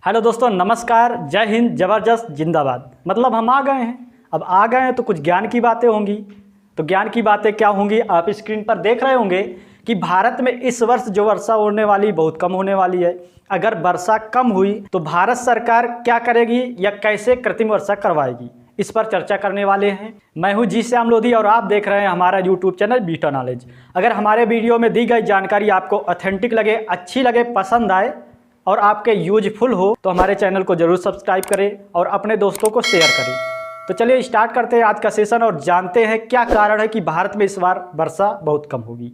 Hello दोस्तों, नमस्कार, जय हिंद, ज़बरदस्त, जिंदाबाद। मतलब हम आ गए हैं। अब आ गए हैं तो कुछ ज्ञान की बातें होंगी। तो ज्ञान की बातें क्या होंगी, आप स्क्रीन पर देख रहे होंगे कि भारत में इस वर्ष जो वर्षा होने वाली बहुत कम होने वाली है। अगर वर्षा कम हुई तो भारत सरकार क्या करेगी या कैसे कृत्रिम वर्षा करवाएगी, इस पर चर्चा करने वाले हैं। मैं हूं जी श्याम लोधी और आप देख रहे हैं हमारा यूट्यूब चैनल बीटा नॉलेज। अगर हमारे वीडियो में दी गई जानकारी आपको ऑथेंटिक लगे, अच्छी लगे, पसंद आए और आपके यूजफुल हो तो हमारे चैनल को जरूर सब्सक्राइब करें और अपने दोस्तों को शेयर करें। तो चलिए स्टार्ट करते हैं आज का सेशन और जानते हैं क्या कारण है कि भारत में इस बार वर्षा बहुत कम होगी।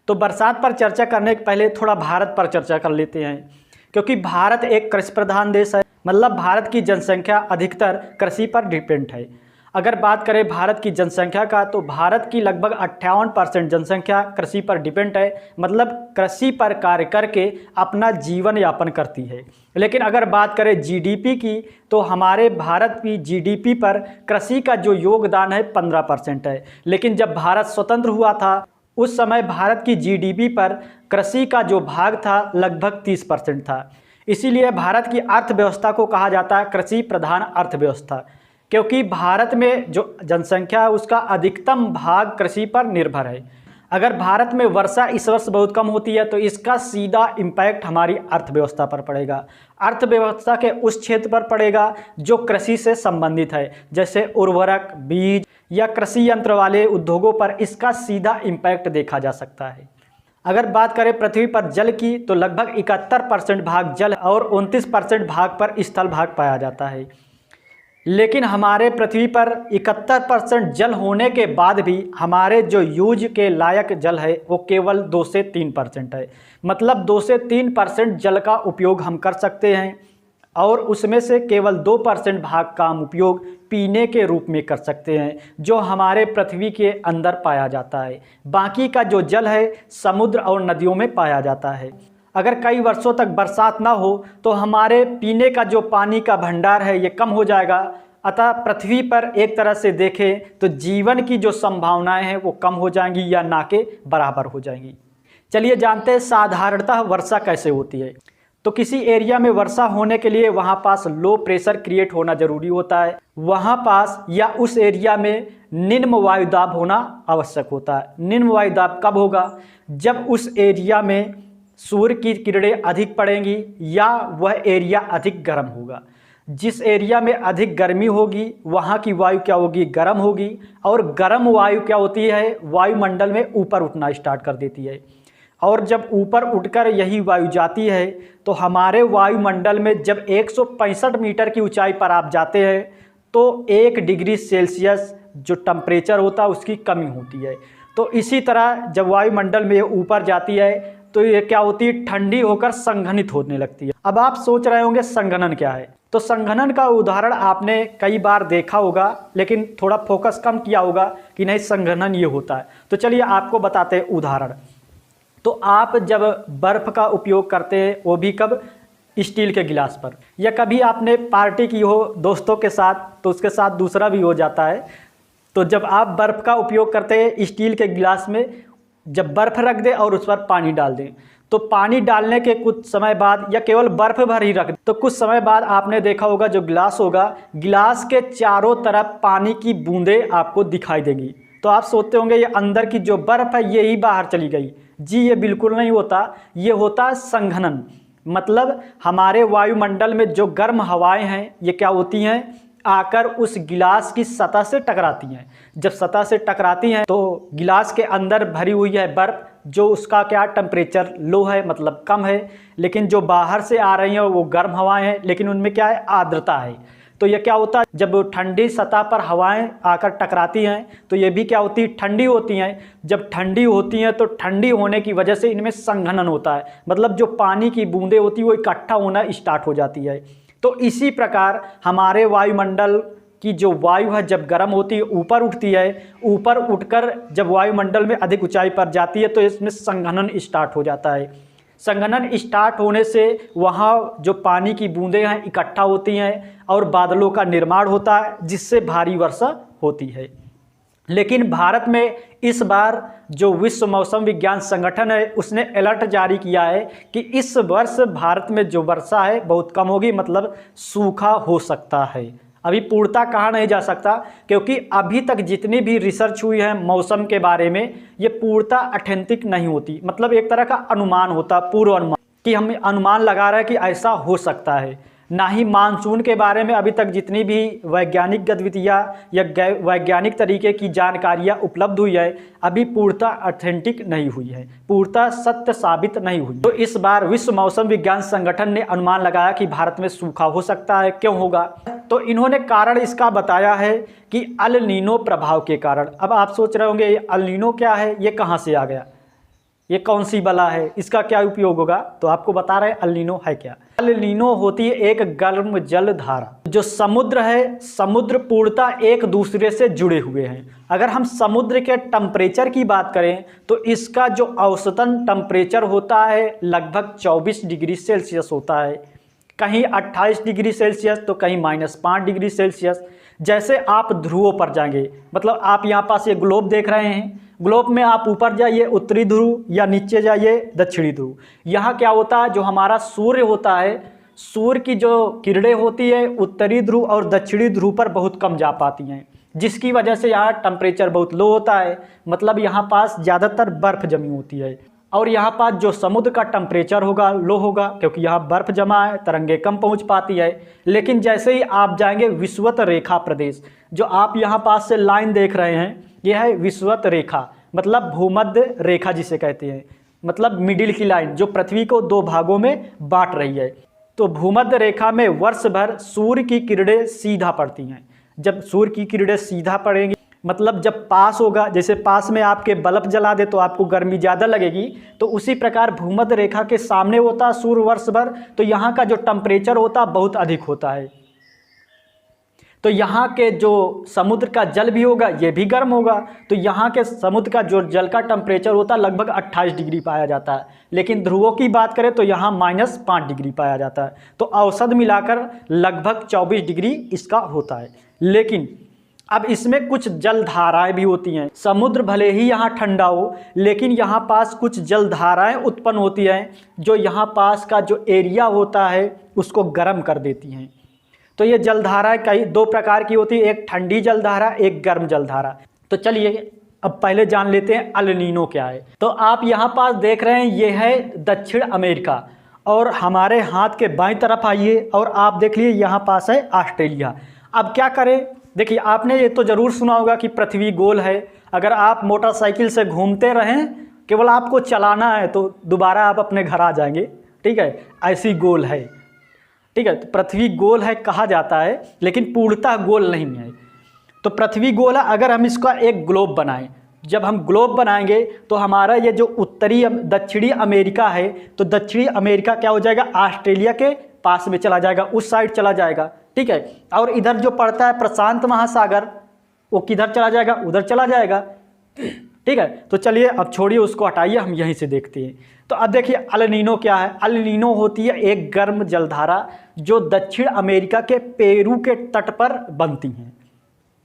तो बरसात पर चर्चा करने के पहले थोड़ा भारत पर चर्चा कर लेते हैं, क्योंकि भारत एक कृषि प्रधान देश है। मतलब भारत की जनसंख्या अधिकतर कृषि पर डिपेंड है। अगर बात करें भारत की जनसंख्या का तो भारत की लगभग 58% जनसंख्या कृषि पर डिपेंड है। मतलब कृषि पर कार्य करके अपना जीवन यापन करती है। लेकिन अगर बात करें जीडीपी की तो हमारे भारत की जीडीपी पर कृषि का जो योगदान है 15% है। लेकिन जब भारत स्वतंत्र हुआ था उस समय भारत की जीडीपी पर कृषि का जो भाग था लगभग 30% था। इसीलिए भारत की अर्थव्यवस्था को कहा जाता है कृषि प्रधान अर्थव्यवस्था, क्योंकि भारत में जो जनसंख्या है उसका अधिकतम भाग कृषि पर निर्भर है। अगर भारत में वर्षा इस वर्ष बहुत कम होती है तो इसका सीधा इम्पैक्ट हमारी अर्थव्यवस्था पर पड़ेगा। अर्थव्यवस्था के उस क्षेत्र पर पड़ेगा जो कृषि से संबंधित है, जैसे उर्वरक, बीज या कृषि यंत्र वाले उद्योगों पर इसका सीधा इम्पैक्ट देखा जा सकता है। अगर बात करें पृथ्वी पर जल की तो लगभग 71% भाग जल और 29% भाग पर स्थल भाग पाया जाता है। लेकिन हमारे पृथ्वी पर 71% जल होने के बाद भी हमारे जो यूज के लायक जल है वो केवल 2 से 3% है। मतलब 2 से 3% जल का उपयोग हम कर सकते हैं और उसमें से केवल 2% भाग का हम उपयोग पीने के रूप में कर सकते हैं, जो हमारे पृथ्वी के अंदर पाया जाता है। बाकी का जो जल है समुद्र और नदियों में पाया जाता है। अगर कई वर्षों तक बरसात ना हो तो हमारे पीने का जो पानी का भंडार है ये कम हो जाएगा। अतः पृथ्वी पर एक तरह से देखें तो जीवन की जो संभावनाएं हैं वो कम हो जाएंगी या ना के बराबर हो जाएंगी। चलिए जानते हैं साधारणतः वर्षा कैसे होती है। तो किसी एरिया में वर्षा होने के लिए वहाँ पास लो प्रेशर क्रिएट होना जरूरी होता है। वहाँ पास या उस एरिया में निम्न वायुदाब होना आवश्यक होता है। निम्न वायुदाब कब होगा? जब उस एरिया में सूर्य की किरणें अधिक पड़ेंगी या वह एरिया अधिक गर्म होगा। जिस एरिया में अधिक गर्मी होगी वहाँ की वायु क्या होगी? गर्म होगी। और गर्म वायु क्या होती है? वायुमंडल में ऊपर उठना स्टार्ट कर देती है। और जब ऊपर उठकर यही वायु जाती है तो हमारे वायुमंडल में जब 165 मीटर की ऊंचाई पर आप जाते हैं तो 1 डिग्री सेल्सियस जो टेम्परेचर होता है उसकी कमी होती है। तो इसी तरह जब वायुमंडल में ऊपर जाती है तो ये क्या होती है? ठंडी होकर संघनित होने लगती है। अब आप सोच रहे होंगे संघनन क्या है? तो संघनन का उदाहरण आपने कई बार देखा होगा, लेकिन थोड़ा फोकस कम किया होगा कि नहीं संघनन ये होता है। तो चलिए आपको बताते हैं उदाहरण। तो आप जब बर्फ़ का उपयोग करते हैं वो भी कब? स्टील के गिलास पर। या कभी आपने पार्टी की हो दोस्तों के साथ तो उसके साथ दूसरा भी हो जाता है। तो जब आप बर्फ़ का उपयोग करते हैं स्टील के गिलास में, जब बर्फ़ रख दें और उस पर पानी डाल दें तो पानी डालने के कुछ समय बाद या केवल बर्फ़ भर ही रख दें तो कुछ समय बाद आपने देखा होगा जो गिलास होगा, गिलास के चारों तरफ पानी की बूंदें आपको दिखाई देंगी। तो आप सोचते होंगे ये अंदर की जो बर्फ़ है ये ही बाहर चली गई। जी ये बिल्कुल नहीं होता, ये होता है संघनन। मतलब हमारे वायुमंडल में जो गर्म हवाएं हैं ये क्या होती हैं? आकर उस गिलास की सतह से टकराती हैं। जब सतह से टकराती हैं तो गिलास के अंदर भरी हुई है बर्फ़, जो उसका क्या टेम्परेचर लो है, मतलब कम है। लेकिन जो बाहर से आ रही हैं वो गर्म हवाएं हैं, लेकिन उनमें क्या है? आर्द्रता है। तो ये क्या होता है? जब ठंडी सतह पर हवाएं आकर टकराती हैं तो ये भी क्या होती है? ठंडी होती हैं। जब ठंडी होती हैं तो ठंडी होने की वजह से इनमें संघनन होता है। मतलब जो पानी की बूंदें होती हैं वो इकट्ठा होना स्टार्ट हो जाती है। तो इसी प्रकार हमारे वायुमंडल की जो वायु है जब गर्म होती है ऊपर उठती है, ऊपर उठकर जब वायुमंडल में अधिक ऊंचाई पर जाती है तो इसमें संघनन स्टार्ट हो जाता है। संघनन स्टार्ट होने से वहाँ जो पानी की बूंदें हैं इकट्ठा होती हैं और बादलों का निर्माण होता है जिससे भारी वर्षा होती है। लेकिन भारत में इस बार जो विश्व मौसम विज्ञान संगठन है उसने अलर्ट जारी किया है कि इस वर्ष भारत में जो वर्षा है बहुत कम होगी, मतलब सूखा हो सकता है। अभी पूर्णता कहा नहीं जा सकता क्योंकि अभी तक जितनी भी रिसर्च हुई है मौसम के बारे में ये पूर्णता ऑथेंटिक नहीं होती, मतलब एक तरह का अनुमान होता, पूर्व अनुमान, कि हम अनुमान लगा रहे हैं कि ऐसा हो सकता है। ना ही मानसून के बारे में अभी तक जितनी भी वैज्ञानिक गतिविधियाँ या वैज्ञानिक तरीके की जानकारियाँ उपलब्ध हुई है अभी पूर्णतः ऑथेंटिक नहीं हुई है, पूर्णतः सत्य साबित नहीं हुई। तो इस बार विश्व मौसम विज्ञान संगठन ने अनुमान लगाया कि भारत में सूखा हो सकता है। क्यों होगा? तो इन्होंने कारण इसका बताया है कि अल नीनो प्रभाव के कारण। अब आप सोच रहे होंगे ये अल नीनो क्या है, ये कहाँ से आ गया, ये कौन सी बला है, इसका क्या उपयोग होगा? तो आपको बता रहे हैं अल नीनो है क्या। अल नीनो होती है एक गर्म जल धारा। जो समुद्र है, समुद्र पूर्णतः एक दूसरे से जुड़े हुए हैं। अगर हम समुद्र के टेम्परेचर की बात करें तो इसका जो औसतन टेम्परेचर होता है लगभग 24 डिग्री सेल्सियस होता है, कहीं 28 डिग्री सेल्सियस तो कहीं -5 डिग्री सेल्सियस। जैसे आप ध्रुवों पर जाएंगे, मतलब आप यहाँ पास ये ग्लोब देख रहे हैं, ग्लोब में आप ऊपर जाइए उत्तरी ध्रुव या नीचे जाइए दक्षिणी ध्रुव। यहाँ क्या होता है, जो हमारा सूर्य होता है, सूर्य की जो किरणें होती है उत्तरी ध्रुव और दक्षिणी ध्रुव पर बहुत कम जा पाती हैं, जिसकी वजह से यहाँ टेम्परेचर बहुत लो होता है, मतलब यहाँ पास ज़्यादातर बर्फ़ जमी होती है। और यहाँ पास जो समुद्र का टेम्परेचर होगा लो होगा क्योंकि यहाँ बर्फ़ जमा है, तरंगे कम पहुँच पाती है। लेकिन जैसे ही आप जाएंगे विषुवत रेखा प्रदेश, जो आप यहाँ पास से लाइन देख रहे हैं यह है विषुवत रेखा, मतलब भूमध्य रेखा जिसे कहते हैं, मतलब मिडिल की लाइन जो पृथ्वी को दो भागों में बांट रही है। तो भूमध्य रेखा में वर्ष भर सूर्य की किरणें सीधा पड़ती हैं। जब सूर्य की किरणें सीधा पड़ेंगी, मतलब जब पास होगा, जैसे पास में आपके बल्ब जला दे तो आपको गर्मी ज़्यादा लगेगी, तो उसी प्रकार भूमध्य रेखा के सामने होता है सूर्य वर्ष भर, तो यहाँ का जो टेम्परेचर होता है बहुत अधिक होता है। तो यहाँ के जो समुद्र का जल भी होगा ये भी गर्म होगा, तो यहाँ के समुद्र का जो जल का टेम्परेचर होता है लगभग 28 डिग्री पाया जाता है। लेकिन ध्रुवों की बात करें तो यहाँ -5 डिग्री पाया जाता है, तो औसत मिलाकर लगभग 24 डिग्री इसका होता है। लेकिन अब इसमें कुछ जलधाराएं भी होती हैं। समुद्र भले ही यहाँ ठंडा हो लेकिन यहाँ पास कुछ जलधाराएं उत्पन्न होती हैं जो यहाँ पास का जो एरिया होता है उसको गर्म कर देती हैं। तो ये जलधारा कई दो प्रकार की होती है, एक ठंडी जलधारा, एक गर्म जलधारा। तो चलिए अब पहले जान लेते हैं अल नीनो क्या है। तो आप यहाँ पास देख रहे हैं ये है दक्षिण अमेरिका, और हमारे हाथ के बाईं तरफ आइए और आप देख लीजिए यहाँ पास है ऑस्ट्रेलिया। अब क्या करें, देखिए आपने ये तो ज़रूर सुना होगा कि पृथ्वी गोल है। अगर आप मोटरसाइकिल से घूमते रहें, केवल आपको चलाना है तो दोबारा आप अपने घर आ जाएंगे, ठीक है, ऐसी गोल है, ठीक है। तो पृथ्वी गोल है कहा जाता है लेकिन पूर्णतः गोल नहीं है। तो पृथ्वी गोल है। अगर हम इसका एक ग्लोब बनाएं, जब हम ग्लोब बनाएंगे तो हमारा ये जो उत्तरी दक्षिणी अमेरिका है, तो दक्षिणी अमेरिका क्या हो जाएगा, ऑस्ट्रेलिया के पास में चला जाएगा, उस साइड चला जाएगा, ठीक है। और इधर जो पड़ता है प्रशांत महासागर, वो किधर चला जाएगा, उधर चला जाएगा, ठीक है। तो चलिए अब छोड़िए उसको, हटाइए, हम यहीं से देखते हैं। तो अब देखिए अल नीनो क्या है। अल नीनो होती है एक गर्म जलधारा जो दक्षिण अमेरिका के पेरू के तट पर बनती हैं,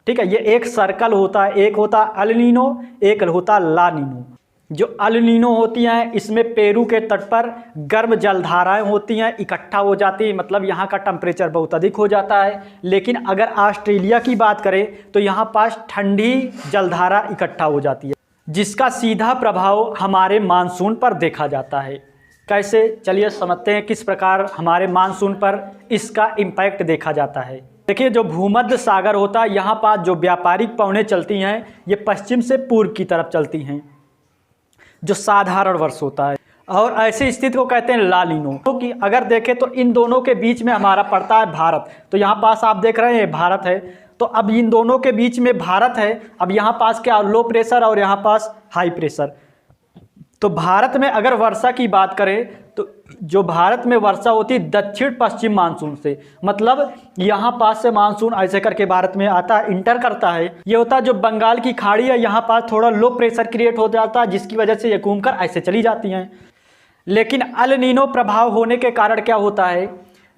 ठीक है। ये एक सर्कल होता है, एक होता है अल नीनो, एक होता है ला नीनो। जो अल नीनो होती हैं इसमें पेरू के तट पर गर्म जलधाराएं होती हैं, इकट्ठा हो जाती हैं, मतलब यहाँ का टेम्परेचर बहुत अधिक हो जाता है। लेकिन अगर ऑस्ट्रेलिया की बात करें तो यहाँ पास ठंडी जलधारा इकट्ठा हो जाती है, जिसका सीधा प्रभाव हमारे मानसून पर देखा जाता है। कैसे, चलिए समझते हैं किस प्रकार हमारे मानसून पर इसका इम्पैक्ट देखा जाता है। देखिए जो भूमध्य सागर होता है, यहाँ पास जो व्यापारिक पवनें चलती हैं ये पश्चिम से पूर्व की तरफ चलती हैं, जो साधारण वर्ष होता है, और ऐसी स्थिति को कहते हैं ला नीनो। क्योंकि अगर देखें तो इन दोनों के बीच में हमारा पड़ता है भारत। तो यहाँ पास आप देख रहे हैं भारत है, तो अब इन दोनों के बीच में भारत है। अब यहाँ पास क्या, लो प्रेशर और यहाँ पास हाई प्रेशर। तो भारत में अगर वर्षा की बात करें तो जो भारत में वर्षा होती है दक्षिण पश्चिम मानसून से, मतलब यहाँ पास से मानसून ऐसे करके भारत में आता है, इंटर करता है। ये होता है जो बंगाल की खाड़ी है, यहाँ पास थोड़ा लो प्रेशर क्रिएट हो जाता है, जिसकी वजह से ये घूमकर ऐसे चली जाती हैं। लेकिन अल नीनो प्रभाव होने के कारण क्या होता है,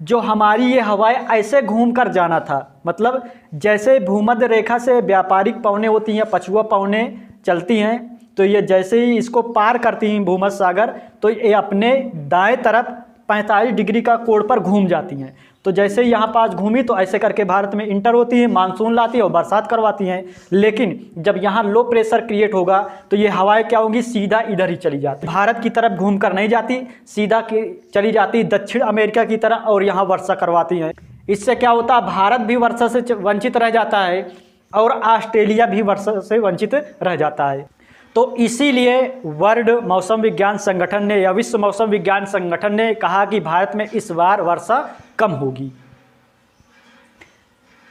जो हमारी ये हवाएं ऐसे घूम कर जाना था, मतलब जैसे भूमध्य रेखा से व्यापारिक पवनें होती हैं, पछुआ पवनें चलती हैं, तो ये जैसे ही इसको पार करती हैं भूमध्य सागर, तो ये अपने दाएं तरफ 45 डिग्री का कोण पर घूम जाती हैं। तो जैसे ही यहाँ पास घूमी तो ऐसे करके भारत में इंटर होती है, मानसून लाती है और बरसात करवाती हैं। लेकिन जब यहाँ लो प्रेशर क्रिएट होगा तो ये हवाएं क्या होंगी, सीधा इधर ही चली जाती, भारत की तरफ घूम कर नहीं जाती, सीधा चली जाती दक्षिण अमेरिका की तरफ और यहाँ वर्षा करवाती हैं। इससे क्या होता है, भारत भी वर्षा से वंचित रह जाता है और ऑस्ट्रेलिया भी वर्षा से वंचित रह जाता है। तो इसीलिए वर्ल्ड मौसम विज्ञान संगठन ने या विश्व मौसम विज्ञान संगठन ने कहा कि भारत में इस बार वर्षा कम होगी।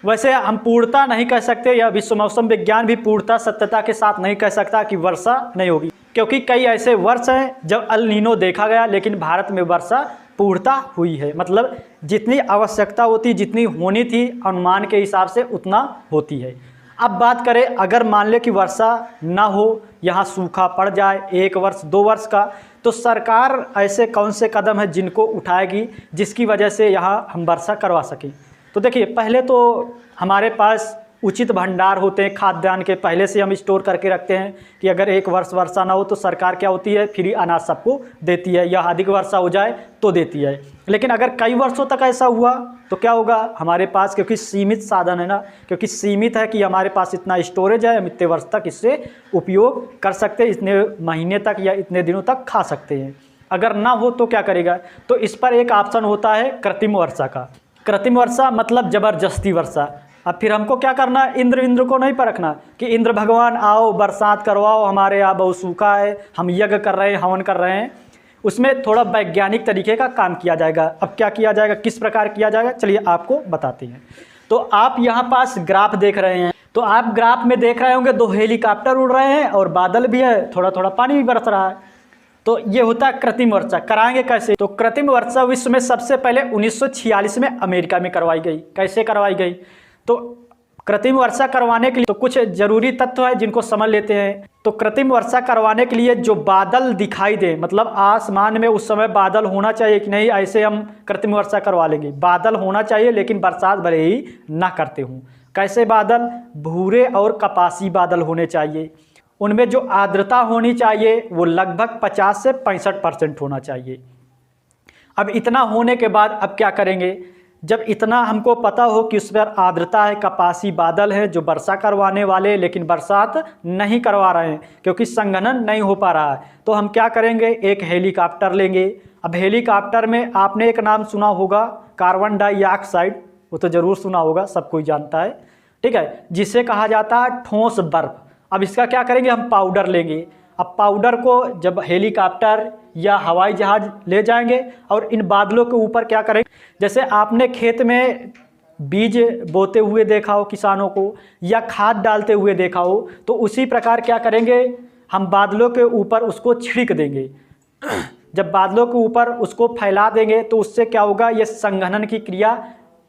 वैसे हम पूर्णता नहीं कह सकते, या विश्व मौसम विज्ञान भी पूर्णता सत्यता के साथ नहीं कह सकता कि वर्षा नहीं होगी, क्योंकि कई ऐसे वर्ष हैं जब अल नीनो देखा गया लेकिन भारत में वर्षा पूर्णता हुई है। मतलब जितनी आवश्यकता होती, जितनी होनी थी अनुमान के हिसाब से उतना होती है। अब बात करें, अगर मान ले कि वर्षा ना हो, यहाँ सूखा पड़ जाए 1 वर्ष 2 वर्ष का, तो सरकार ऐसे कौन से कदम है जिनको उठाएगी जिसकी वजह से यहाँ हम वर्षा करवा सकें। तो देखिए, पहले तो हमारे पास उचित भंडार होते हैं खाद्यान्न के, पहले से हम स्टोर करके रखते हैं कि अगर 1 वर्ष वर्षा ना हो तो सरकार क्या होती है, फ्री अनाज सबको देती है, या अधिक वर्षा हो जाए तो देती है। लेकिन अगर कई वर्षों तक ऐसा हुआ तो क्या होगा, हमारे पास क्योंकि सीमित साधन है ना, क्योंकि सीमित है कि हमारे पास इतना स्टोरेज है, हम इतने वर्ष तक इससे उपयोग कर सकते हैं, इतने महीने तक या इतने दिनों तक खा सकते हैं। अगर ना हो तो क्या करेगा, तो इस पर एक ऑप्शन होता है कृत्रिम वर्षा का। कृत्रिम वर्षा मतलब ज़बरदस्ती वर्षा। अब फिर हमको क्या करना है, इंद्र को नहीं परखना कि इंद्र भगवान आओ बरसात करवाओ, हमारे यहाँ बहुत सूखा है, हम यज्ञ कर रहे हैं, हवन कर रहे हैं। उसमें थोड़ा वैज्ञानिक तरीके का काम किया जाएगा। अब क्या किया जाएगा, किस प्रकार किया जाएगा, चलिए आपको बताते हैं। तो आप यहाँ पास ग्राफ देख रहे हैं, तो आप ग्राफ में देख रहे होंगे 2 हेलीकॉप्टर उड़ रहे हैं और बादल भी है, थोड़ा थोड़ा पानी भी बरस रहा है। तो ये होता है कृत्रिम वर्षा। कराएंगे कैसे, तो कृत्रिम वर्षा विश्व में सबसे पहले 1946 में अमेरिका में करवाई गई। कैसे करवाई गई, तो कृत्रिम वर्षा करवाने के लिए तो कुछ जरूरी तत्व है जिनको समझ लेते हैं। तो कृत्रिम वर्षा करवाने के लिए जो बादल दिखाई दे, मतलब आसमान में उस समय बादल होना चाहिए कि नहीं, ऐसे हम कृत्रिम वर्षा करवा लेंगे। बादल होना चाहिए लेकिन बरसात भले ही ना करते हों। कैसे बादल, भूरे और कपासी बादल होने चाहिए। उनमें जो आर्द्रता होनी चाहिए वो लगभग 50 से 65% होना चाहिए। अब इतना होने के बाद अब क्या करेंगे, जब इतना हमको पता हो कि उस पर आर्द्रता है, कपासी बादल है जो वर्षा करवाने वाले, लेकिन बरसात नहीं करवा रहे हैं क्योंकि संघनन नहीं हो पा रहा है, तो हम क्या करेंगे, एक हेलीकॉप्टर लेंगे। अब हेलीकॉप्टर में आपने एक नाम सुना होगा, कार्बन डाइऑक्साइड, वो तो ज़रूर सुना होगा, सब कोई जानता है, ठीक है, जिसे कहा जाता है ठोस बर्फ। अब इसका क्या करेंगे, हम पाउडर लेंगे। अब पाउडर को जब हेलीकॉप्टर या हवाई जहाज़ ले जाएंगे और इन बादलों के ऊपर क्या करेंगे, जैसे आपने खेत में बीज बोते हुए देखा हो किसानों को, या खाद डालते हुए देखा हो, तो उसी प्रकार क्या करेंगे, हम बादलों के ऊपर उसको छिड़क देंगे। जब बादलों के ऊपर उसको फैला देंगे तो उससे क्या होगा, ये संघनन की क्रिया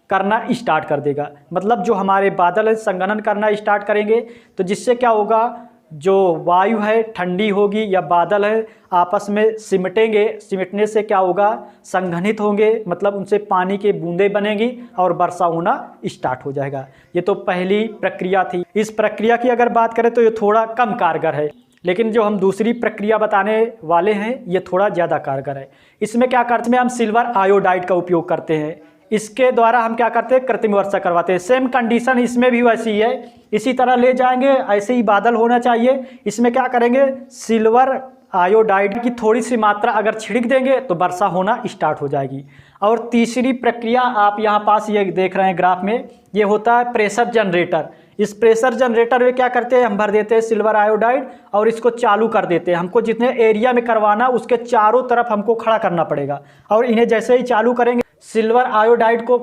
करना स्टार्ट कर देगा। मतलब जो हमारे बादल है संघनन करना स्टार्ट करेंगे, तो जिससे क्या होगा, जो वायु है ठंडी होगी या बादल है आपस में सिमटेंगे, सिमटने से क्या होगा, संघनित होंगे, मतलब उनसे पानी के बूंदें बनेंगी और वर्षा होना स्टार्ट हो जाएगा। ये तो पहली प्रक्रिया थी। इस प्रक्रिया की अगर बात करें तो ये थोड़ा कम कारगर है, लेकिन जो हम दूसरी प्रक्रिया बताने वाले हैं ये थोड़ा ज़्यादा कारगर है। इसमें क्या करते हैं, हम सिल्वर आयोडाइड का उपयोग करते हैं। इसके द्वारा हम क्या करते हैं, कृत्रिम वर्षा करवाते हैं। सेम कंडीशन इसमें भी वैसी है, इसी तरह ले जाएंगे, ऐसे ही बादल होना चाहिए। इसमें क्या करेंगे, सिल्वर आयोडाइड की थोड़ी सी मात्रा अगर छिड़क देंगे तो वर्षा होना स्टार्ट हो जाएगी। और तीसरी प्रक्रिया आप यहाँ पास ये देख रहे हैं ग्राफ में, ये होता है प्रेशर जनरेटर। इस प्रेशर जनरेटर में क्या करते हैं, हम भर देते हैं सिल्वर आयोडाइड और इसको चालू कर देते हैं। हमको जितने एरिया में करवाना उसके चारों तरफ हमको खड़ा करना पड़ेगा, और इन्हें जैसे ही चालू करेंगे सिल्वर आयोडाइड को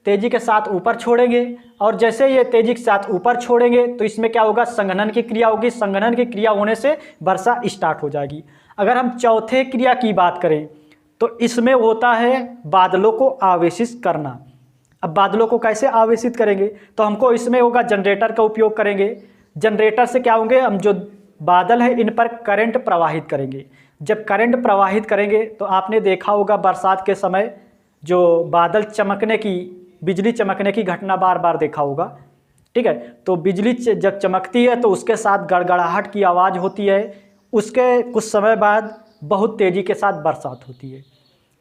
तेजी के साथ ऊपर छोड़ेंगे, और जैसे ये तेजी के साथ ऊपर छोड़ेंगे तो इसमें क्या होगा, संघनन की क्रिया होगी। संघनन की क्रिया होने से वर्षा स्टार्ट हो जाएगी। अगर हम चौथे क्रिया की बात करें तो इसमें होता है बादलों को आवेशित करना। अब बादलों को कैसे आवेशित करेंगे, तो हमको इसमें होगा जनरेटर का उपयोग करेंगे। जनरेटर से क्या होंगे, हम जो बादल हैं इन पर करंट प्रवाहित करेंगे। जब करंट प्रवाहित करेंगे तो आपने देखा होगा बरसात के समय जो बादल चमकने की, बिजली चमकने की घटना बार बार देखा होगा, ठीक है। तो बिजली जब चमकती है तो उसके साथ गड़गड़ाहट की आवाज़ होती है, उसके कुछ समय बाद बहुत तेज़ी के साथ बरसात होती है,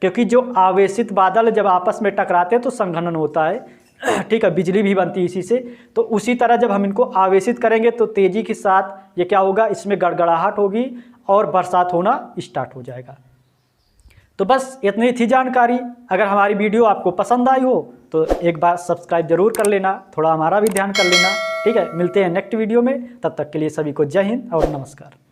क्योंकि जो आवेशित बादल जब आपस में टकराते हैं तो संघनन होता है, ठीक है, बिजली भी बनती है इसी से। तो उसी तरह जब हम इनको आवेशित करेंगे तो तेज़ी के साथ ये क्या होगा, इसमें गड़गड़ाहट होगी और बरसात होना स्टार्ट हो जाएगा। तो बस इतनी थी जानकारी। अगर हमारी वीडियो आपको पसंद आई हो तो एक बार सब्सक्राइब जरूर कर लेना, थोड़ा हमारा भी ध्यान कर लेना, ठीक है। मिलते हैं नेक्स्ट वीडियो में, तब तक के लिए सभी को जय हिंद और नमस्कार।